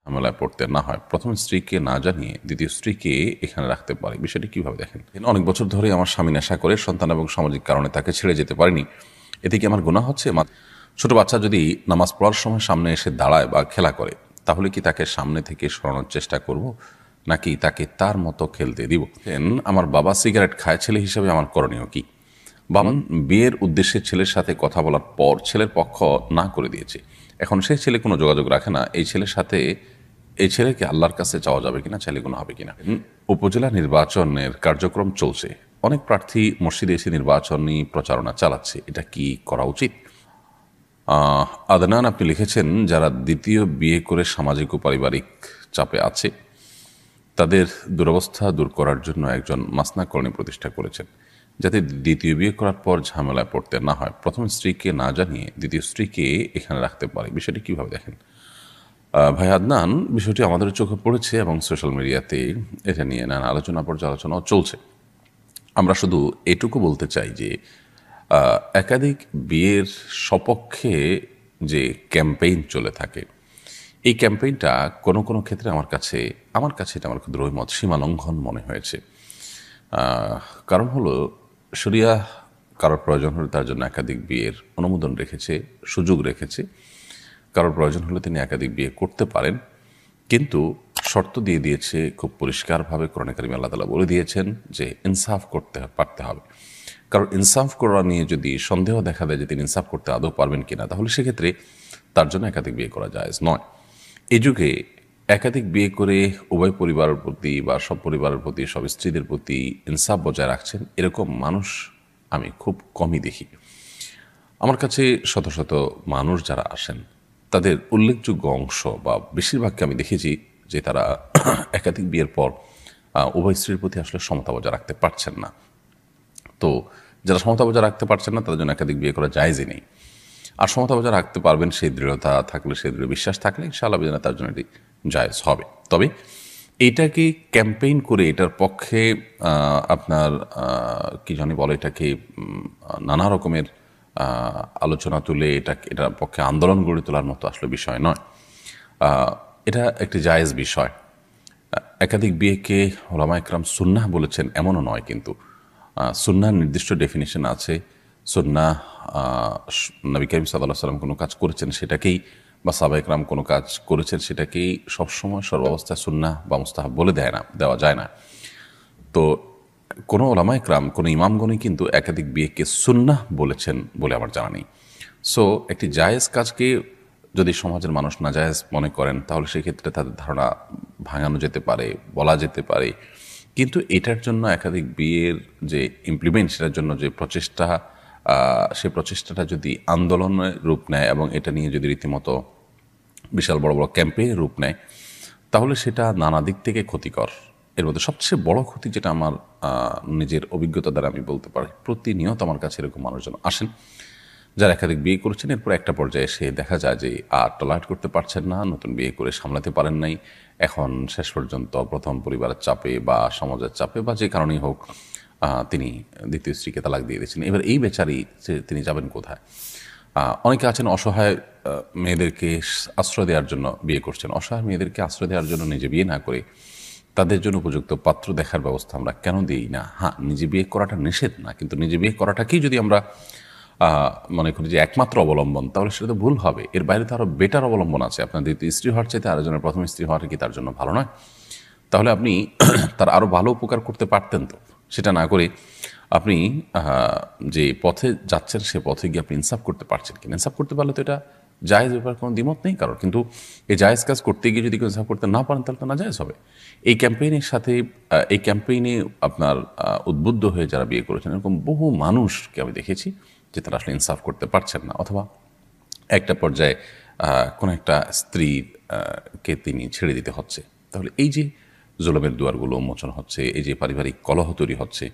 ঝামেলায় পড়তে না হয়, প্রথম স্ত্রীকে না জানিয়ে দ্বিতীয় স্ত্রীকে এখানে রাখতে পারে, বিষয়টি কিভাবে দেখেন? অনেক বছর ধরে আমার স্বামী নেশা করে সন্তান এবং সামাজিক কারণে তাকে ছেড়ে যেতে পারেনি, এতে কি আমার গুনাহ হচ্ছে? ছোট বাচ্চা যদি নামাজ পড়ার সময় সামনে এসে দাঁড়ায় বা খেলা করে, তাহলে কি তাকে সামনে থেকে সরানোর চেষ্টা করব, নাকি তাকে তার মতো খেলতে দিব? আমার বাবা সিগারেট খায়, ছেলে হিসেবে আমার করণীয় কি? বাবা বিয়ের উদ্দেশ্যে ছেলের সাথে কথা বলার পর ছেলের পক্ষ না করে দিয়েছে, এখন সেই ছেলে কোনো যোগাযোগ রাখে না, এই ছেলের সাথে এই ছেলেকে আল্লাহর কাছে চাওয়া যাবে কিনা, চাইলে কোনো হবে কিনা? উপজেলা নির্বাচনের কার্যক্রম চলছে, অনেক প্রার্থী মসজিদে এসে নির্বাচনী প্রচারণা চালাচ্ছে, এটা কি করা উচিত? আদনান, আপনি লিখেছেন যারা দ্বিতীয় বিয়ে করে সামাজিক ও পারিবারিক চাপে আছে তাদের দুরবস্থা দূর করার জন্য একজন মাসনা কলোনি প্রতিষ্ঠা করেছেন, যাতে দ্বিতীয় বিয়ে করার পর ঝামেলায় পড়তে না হয়, প্রথম স্ত্রীকে না জানিয়ে দ্বিতীয় স্ত্রীকে এখানে রাখতে পারে, বিষয়টি কিভাবে দেখেন? ভাই আদনান, বিষয়টি আমাদের চোখে পড়েছে এবং সোশ্যাল মিডিয়াতে এটা নিয়ে নানা আলোচনা পর্যালোচনাও চলছে। আমরা শুধু এটুকু বলতে চাই যে একাধিক বিয়ের সপক্ষে যে ক্যাম্পেইন চলে থাকে, এই ক্যাম্পেইনটা কোনো কোনো ক্ষেত্রে আমার কাছে এটা আমার ক্ষুদ্র মত সীমালঙ্ঘন মনে হয়েছে। কারণ হলো, শরিয়া কারোর প্রয়োজন হলে তার জন্য একাধিক বিয়ের অনুমোদন রেখেছে, সুযোগ রেখেছে। কারোর প্রয়োজন হলে তিনি একাধিক বিয়ে করতে পারেন, কিন্তু শর্ত দিয়ে দিয়েছে খুব পরিষ্কারভাবে। কোরআনে কারিমে আল্লাহ তাআলা বলে দিয়েছেন যে ইনসাফ করতে পারতে হবে। কারণ ইনসাফ করা নিয়ে যদি সন্দেহ দেখা দেয় যে তিনি ইনসাফ করতে আদৌ পারবেন কিনা, তাহলে সেক্ষেত্রে তার জন্য একাধিক বিয়ে করা জায়েজ নয়। এই যুগে একাধিক বিয়ে করে উভয় পরিবারের প্রতি বা সব পরিবারের প্রতি, সব স্ত্রীদের প্রতি ইনসাফ বজায় রাখছেন এরকম মানুষ আমি খুব কমই দেখি। আমার কাছে শত শত মানুষ যারা আসেন, তাদের উল্লেখযোগ্য অংশ বা বেশিরভাগকে আমি দেখেছি যে তারা একাধিক বিয়ের পর উভয় স্ত্রীর প্রতি আসলে সমতা বজায় রাখতে পারছেন না। তো যারা সমতা বজায় রাখতে পারছেন না, তাদের জন্য একাধিক বিয়ে করা জায়েজই নেই। আর সমতা বজায় রাখতে পারবেন সেই দৃঢ়তা থাকলে, সেই দৃঢ় বিশ্বাস থাকলে ইনশাআল্লাহ বিধানা তার জন্য এটি জায়েজ হবে। তবে এইটাকে ক্যাম্পেইন করে এটার পক্ষে আপনার কি জানি বলে, এটাকে নানা রকমের আলোচনা তুলে এটার পক্ষে আন্দোলন গড়ে তোলার মতো আসলে বিষয় নয়। এটা একটি জায়েজ বিষয়। একাধিক বিয়েকে ওলামা ইকরাম সুন্নাহ বলেছেন এমনও নয়, কিন্তু সুন্নাহর নির্দিষ্ট ডেফিনিশন আছে। সুন্নাহ, নবী করিম সাল্লাল্লাহু আলাইহি ওয়াসাল্লাম কোনো কাজ করেছেন সেটাকেই, বা সাহাবা ইকরাম কোনো কাজ করেছেন সেটাকেই সবসময় সর্বাবস্থায় সুন্নাহ বা মুস্তাহাব বলে দেওয়া যায় না। তো কোনো ওলামা ইকরাম, কোনো ইমামগণই কিন্তু একাধিক বিয়েকে সুন্নাহ বলেছেন বলে আমার জানা নেই। সো একটি জায়েজ কাজকে যদি সমাজের মানুষ না জায়েজ মনে করেন, তাহলে সেক্ষেত্রে তাদের ধারণা ভাঙানো যেতে পারে, বলা যেতে পারে। কিন্তু এটার জন্য একাধিক বিয়ের যে ইমপ্লিমেন্ট, সেটার জন্য যে প্রচেষ্টা, সেই প্রচেষ্টাটা যদি আন্দোলনের রূপ নেয় এবং এটা নিয়ে যদি রীতিমতো বিশাল বড় বড় ক্যাম্পেইনের রূপ নেয়, তাহলে সেটা নানা দিক থেকে ক্ষতিকর। এর মধ্যে সবচেয়ে বড় ক্ষতি যেটা আমার নিজের অভিজ্ঞতা দ্বারা আমি বলতে পারি, প্রতিনিয়ত আমার কাছে এরকম মানুষজন আসেন যারা একাধিক বিয়ে করেছেন, এরপর একটা পর্যায়ে এসে দেখা যায় যে আর টলারেট করতে পারছেন না, নতুন বিয়ে করে সামলাতে পারেন নাই। এখন শেষ পর্যন্ত প্রথম পরিবারের চাপে বা সমাজের চাপে বা যে কারণেই হোক, তিনি দ্বিতীয় স্ত্রীকে তালাক দিয়ে দিয়েছেন। এবার এই বেচারি তিনি যাবেন কোথায়? অনেকে আছেন অসহায় মেয়েদেরকে আশ্রয় দেওয়ার জন্য বিয়ে করছেন। অসহায় মেয়েদেরকে আশ্রয় দেওয়ার জন্য নিজে বিয়ে না করে তাদের জন্য উপযুক্ত পাত্র দেখার ব্যবস্থা আমরা কেন দিই না? হ্যাঁ, নিজে বিয়ে করাটা নিষেধ না, কিন্তু নিজে বিয়ে করাটাকেই যদি আমরা মনে করি যে একমাত্র অবলম্বন, তাহলে সেটা তো ভুল হবে। এর বাইরে তো আরও বেটার অবলম্বন আছে। আপনার দ্বিতীয় স্ত্রী হওয়ার চাইতে আরেকজনের প্রথম স্ত্রী হওয়াটা কি তার জন্য ভালো নয়? তাহলে আপনি তার আরও ভালো উপকার করতে পারতেন। তো সেটা না করে আপনি যে পথে যাচ্ছেন সে পথে গিয়ে আপনি ইনসাফ করতে পারছেন কিনা? ইনসাফ করতে পারলে তো এটা জায়েজ, ব্যাপার কোনো দ্বিমত নেই কারোর। কিন্তু এই জায়েজ কাজ করতে গিয়ে যদি কেউ ইনসাফ করতে না পারেন, তাহলে তো না জায়েজ হবে। এই ক্যাম্পেইনের সাথে, এই ক্যাম্পেইনে আপনার উদ্বুদ্ধ হয়ে যারা বিয়ে করেছেন, এরকম বহু মানুষকে আমি দেখেছি যে তারা আসলে ইনসাফ করতে পারছেন না, অথবা একটা পর্যায়ে কোনো একটা স্ত্রীকে তিনি ছেড়ে দিতে হচ্ছে। তাহলে এই যে জুলুমের দুয়ারগুলো উন্মোচন হচ্ছে, এই যে পারিবারিক কলহ তৈরি হচ্ছে,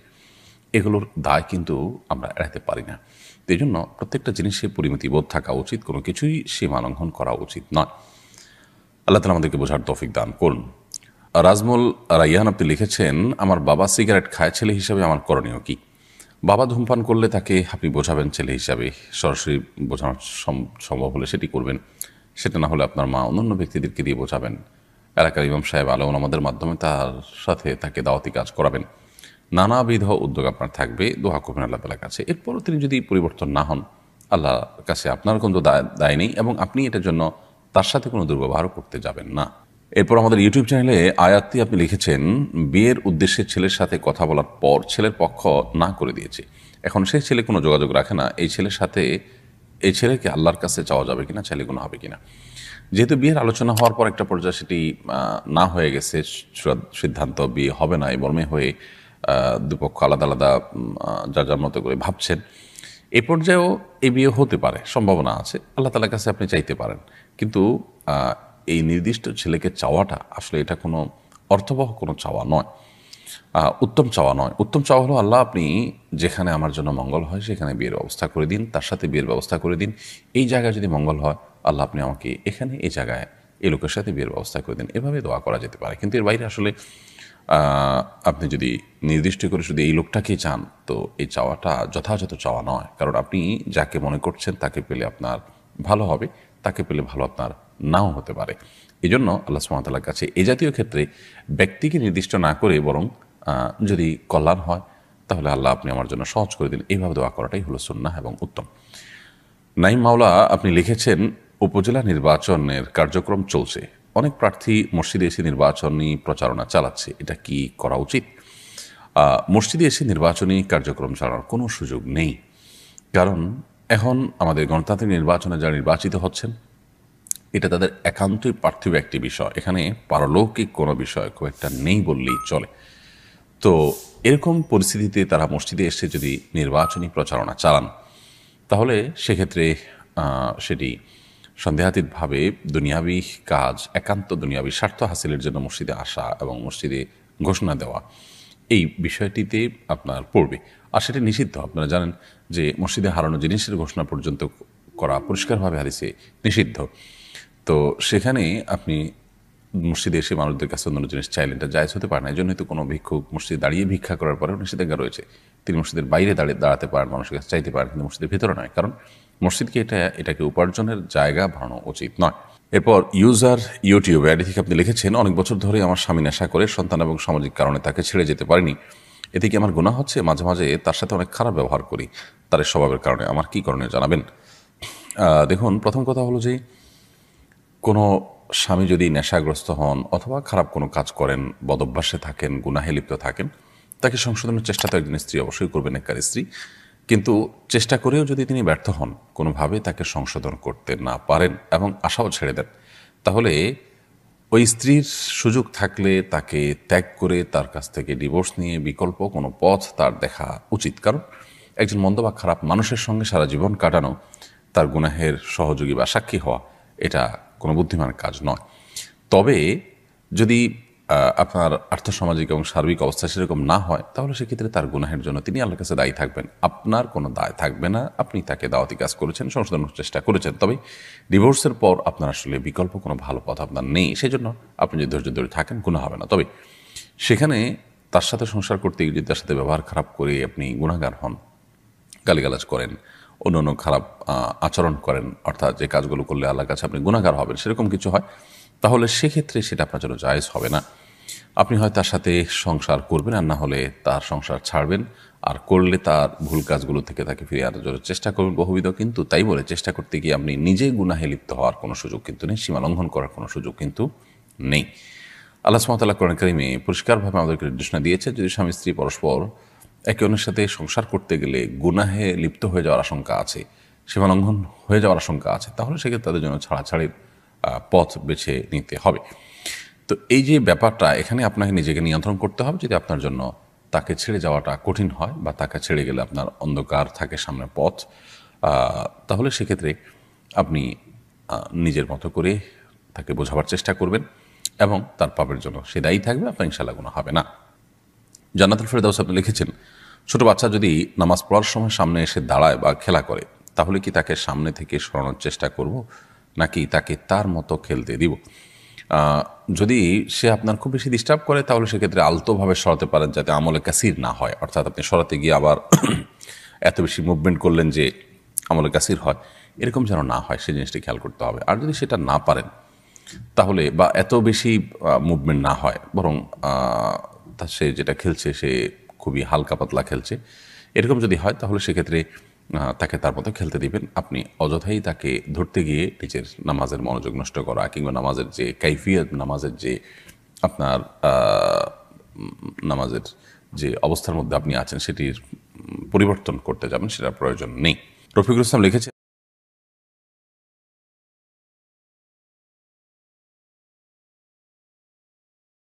এগুলোর দায় কিন্তু আমরা এড়াতে পারি না। তো এই জন্য প্রত্যেকটা জিনিসে পরিমিতিবোধ থাকা উচিত, কোনো কিছুই সীমা লঙ্ঘন করা উচিত নয়। আল্লাহ তাআলা আমাদেরকে বোঝার তৌফিক দান করুন। রাজমুল রাইয়ান, আপনি লিখেছেন আমার বাবা সিগারেট খায়, ছেলে হিসাবে আমার করণীয় কি? বাবা ধূমপান করলে তাকে আপনি বোঝাবেন ছেলে হিসাবে, সরাসরি বোঝানো সম্ভব হলে সেটি করবেন। সেটা না হলে আপনার মা অন্যান্য ব্যক্তিদেরকে দিয়ে বোঝাবেন। এলাকার ইমাম সাহেব আলম আমাদের মাধ্যমে তার সাথে তাকে দাওয়াতি কাজ করাবেন। নানাবিধ উদ্যোগ আপনার থাকবে, দোয়া করবেন আল্লাহ তাআলার কাছে। এরপরও তিনি যদি পরিবর্তন না হন, আল্লাহর কাছে আপনার কোনো দায় নেই এবং আপনি এটার জন্য তার সাথে কোনো দুর্ব্যবহারও করতে যাবেন না। এরপর আমাদের ইউটিউব চ্যানেলে আয়াতটি আপনি লিখেছেন, বিয়ের উদ্দেশ্যে ছেলের সাথে কথা বলার পর ছেলের পক্ষ না করে দিয়েছে, এখন সেই ছেলে কোনো যোগাযোগ রাখে না, এই ছেলের সাথে এই ছেলেকে আল্লাহর কাছে চাওয়া যাবে কিনা, চাইলে কোনো হবে কিনা? যেহেতু বিয়ের আলোচনা হওয়ার পর একটা পর্যায়ে সেটি না হয়ে গেছে, সিদ্ধান্ত বিয়ে হবে না, এই মর্মে হয়ে দুপক্ষ আলাদা আলাদা যার যার মতো করে ভাবছেন, এ পর্যায়েও এই বিয়ে হতে পারে, সম্ভাবনা আছে, আল্লাহ তাআলার কাছে আপনি চাইতে পারেন। কিন্তু এই নির্দিষ্ট ছেলেকে চাওয়াটা আসলে এটা কোনো অর্থবহ কোনো চাওয়া নয়, উত্তম চাওয়া নয়। উত্তম চাওয়া হলো, আল্লাহ আপনি যেখানে আমার জন্য মঙ্গল হয় সেখানে বিয়ের ব্যবস্থা করে দিন, তার সাথে বিয়ের ব্যবস্থা করে দিন। এই জায়গায় যদি মঙ্গল হয়, আল্লাহ আপনি আমাকে এখানে এই জায়গায় এই লোকের সাথে বিয়ের ব্যবস্থা করে দিন, এভাবে দোয়া করা যেতে পারে। কিন্তু এর বাইরে আসলে আপনি যদি নির্দিষ্ট করে শুধু এই লোকটাকেই চান, তো এই চাওয়াটা যথাযথ চাওয়া নয়। কারণ আপনি যাকে মনে করছেন তাকে পেলে আপনার ভালো হবে, তাকে পেলে ভালো আপনার নাও হতে পারে। এই জন্য আল্লাহ সুবহানাহু ওয়া তাআলার কাছে এ জাতীয় ক্ষেত্রে ব্যক্তিকে নির্দিষ্ট না করে বরং যদি কল্যাণ হয় তাহলে আল্লাহ আপনি আমার জন্য সহজ করে দিন, এইভাবে দোয়া করাটাই হলো সুন্নাহ এবং উত্তম। নাইম মাওলা আপনি লিখেছেন, উপজেলা নির্বাচনের কার্যক্রম চলছে, অনেক প্রার্থী মসজিদে এসে নির্বাচনী প্রচারণা চালাচ্ছে, এটা কি করা উচিত? মসজিদে এসে নির্বাচনী কার্যক্রম চালানোর কোনো সুযোগ নেই, কারণ এখন আমাদের গণতান্ত্রিক নির্বাচনে যারা নির্বাচিত হচ্ছেন এটা তাদের একান্তই পার্থিব একটি বিষয়, এখানে পারলৌকিক কোনো বিষয় খুব একটা নেই বললেই চলে। তো এরকম পরিস্থিতিতে তারা মসজিদে এসে যদি নির্বাচনী প্রচারণা চালান, তাহলে সেক্ষেত্রে সেটি সন্দেহাতীতভাবে দুনিয়াবি কাজ, একান্ত দুনিয়াবি স্বার্থ হাসিলের জন্য মসজিদে আসা এবং মসজিদে ঘোষণা দেওয়া, এই বিষয়টিতে আপনার পড়বে। আর সেটি নিষিদ্ধ। আপনারা জানেন যে মসজিদে হারানো জিনিসের ঘোষণা পর্যন্ত করা পরিষ্কারভাবে হাদিসে নিষিদ্ধ। তো সেখানে আপনি মসজিদে এসে মানুষদের কাছে অন্য জিনিস চাইলেন, এটা জায়েজ হতে পারে না। এই জন্যই তো কোনো ভিক্ষুক মসজিদে দাঁড়িয়ে ভিক্ষা করার পরেও নিষেধাজ্ঞা রয়েছে। তিনি মসজিদের বাইরে দাঁড়াতে পারেন, মানুষের কাছে চাইতে পারেন, কিন্তু মসজিদের ভিতরে নয়, কারণ মসজিদকে এটাকে উপার্জনের জায়গা বানানো উচিত নয়। এরপর ইউজার ইউটিউব আইডি থেকে আপনি লিখেছেন, অনেক বছর ধরে আমার স্বামী নেশা করে, সন্তান এবং সামাজিক কারণে তাকে ছেড়ে যেতে পারিনি, এতে কি আমার গুনাহ হচ্ছে? মাঝে মাঝে তার সাথে অনেক খারাপ ব্যবহার করি, তার স্বভাবের কারণে, আমার কি করণীয় জানাবেন? দেখুন, প্রথম কথা হলো যে কোনো স্বামী যদি নেশাগ্রস্ত হন অথবা খারাপ কোনো কাজ করেন, বদভ্যাসে থাকেন, গুনাহে লিপ্ত থাকেন, তাকে সংশোধনের চেষ্টা তো একজন স্ত্রী অবশ্যই করবেন, নেককার স্ত্রী। কিন্তু চেষ্টা করেও যদি তিনি ব্যর্থ হন, কোনোভাবে তাকে সংশোধন করতে না পারেন এবং আশাও ছেড়ে দেন, তাহলে ওই স্ত্রীর সুযোগ থাকলে তাকে ত্যাগ করে তার কাছ থেকে ডিভোর্স নিয়ে বিকল্প কোনো পথ তার দেখা উচিত। কারণ একজন মন্দ বা খারাপ মানুষের সঙ্গে সারা জীবন কাটানো, তার গুনাহের সহযোগী বা সাক্ষী হওয়া, এটা কোনো বুদ্ধিমান কাজ নয়। তবে যদি আপনার আর্থসামাজিক এবং সার্বিক অবস্থা সেরকম না হয়, তাহলে সেক্ষেত্রে তার গুনাহের জন্য তিনি আল্লাহর কাছে দায়ী থাকবেন, আপনার কোনো দায় থাকবে না। আপনি তাকে দাওয়াতি কাজ করেছেন, সংশোধনের চেষ্টা করেছেন, তবে ডিভোর্সের পর আপনার আসলে বিকল্প কোনো ভালো পথ আপনার নেই, সেই জন্য আপনি যদি ধৈর্য ধরে থাকেন গুনাহ হবে না। তবে সেখানে তার সাথে সংসার করতে গিয়ে যদি তার সাথে ব্যবহার খারাপ করে আপনি গুনাহগার হন, গালিগালাজ করেন, অন্য খারাপ আচরণ করেন, অর্থাৎ যে কাজগুলো করলে আল্লাহর কাছে আপনি গুনাহগার হবেন, সেরকম কিছু হয়, তাহলে সেক্ষেত্রে সেটা আপনার জন্য জায়েজ হবে না। আপনি হয় তার সাথে সংসার করবেন, আর না হলে তার সংসার ছাড়বেন, আর করলে তার ভুল কাজগুলো থেকে তাকে ফিরিয়ে আনার জন্য চেষ্টা করবেন বহুবিধ। কিন্তু তাই বলে চেষ্টা করতে গিয়ে আপনি নিজে গুনাহে লিপ্ত হওয়ার কোনো সুযোগ কিন্তু নেই, সীমা লঙ্ঘন করার কোনো সুযোগ কিন্তু নেই। আল্লাহ সুবহানাহু ওয়া তাআলা কোরআন কারীমে পরিষ্কারভাবে আমাদেরকে নির্দেশনা দিয়েছে, যদি স্বামী স্ত্রী পরস্পর একে অন্যের সাথে সংসার করতে গেলে গুনাহে লিপ্ত হয়ে যাওয়ার আশঙ্কা আছে, সীমা লঙ্ঘন হয়ে যাওয়ার আশঙ্কা আছে, তাহলে সেক্ষেত্রে তাদের জন্য ছাড়াছাড়ির পথ বেছে নিতে হবে। তো এই যে ব্যাপারটা, এখানে আপনাকে নিজেকে নিয়ন্ত্রণ করতে হবে। যদি আপনার জন্য তাকে ছেড়ে যাওয়াটা কঠিন হয় বা তাকে ছেড়ে গেলে আপনার অন্ধকার থাকে সামনে পথ, তাহলে সেক্ষেত্রে আপনি নিজের মতো করে তাকে বোঝাবার চেষ্টা করবেন এবং তার পাপের জন্য সে দায়ী থাকবে, আপনার ইনশাআল্লাহ গুনাহ হবে না। জান্নাতুল ফেরদাউস আপনি লিখেছেন, ছোট বাচ্চা যদি নামাজ পড়ার সময় সামনে এসে দাঁড়ায় বা খেলা করে, তাহলে কি তাকে সামনে থেকে সরানোর চেষ্টা করব, নাকি তাকে তার মতো খেলতে দিব? যদি সে আপনার খুব বেশি ডিস্টার্ব করে, তাহলে সেক্ষেত্রে আলতোভাবে সরাতে পারেন, যাতে আমলে কাসির না হয়, অর্থাৎ আপনি সরাতে গিয়ে আবার এত বেশি মুভমেন্ট করলেন যে আমলে কাসির হয়, এরকম যেন না হয়, সেই জিনিসটি খেয়াল করতে হবে। আর যদি সেটা না পারেন, তাহলে বা এত বেশি মুভমেন্ট না হয়, বরং সে যেটা খেলছে সে খুবই হালকা পাতলা খেলছে, এরকম যদি হয় তাহলে সেক্ষেত্রে তাকে তার মতো খেলতে দিবেন। আপনি অযথাই তাকে ধরতে গিয়ে নিজের নামাজের মনোযোগ নষ্ট করা কিংবা নামাজের যে কাইফিয়ত, নামাজের যে আপনার নামাজের যে অবস্থার মধ্যে আপনি আছেন সেটির পরিবর্তন করতে যাবেন, সেটার প্রয়োজন নেই। রফিকুল ইসলাম লিখেছেন,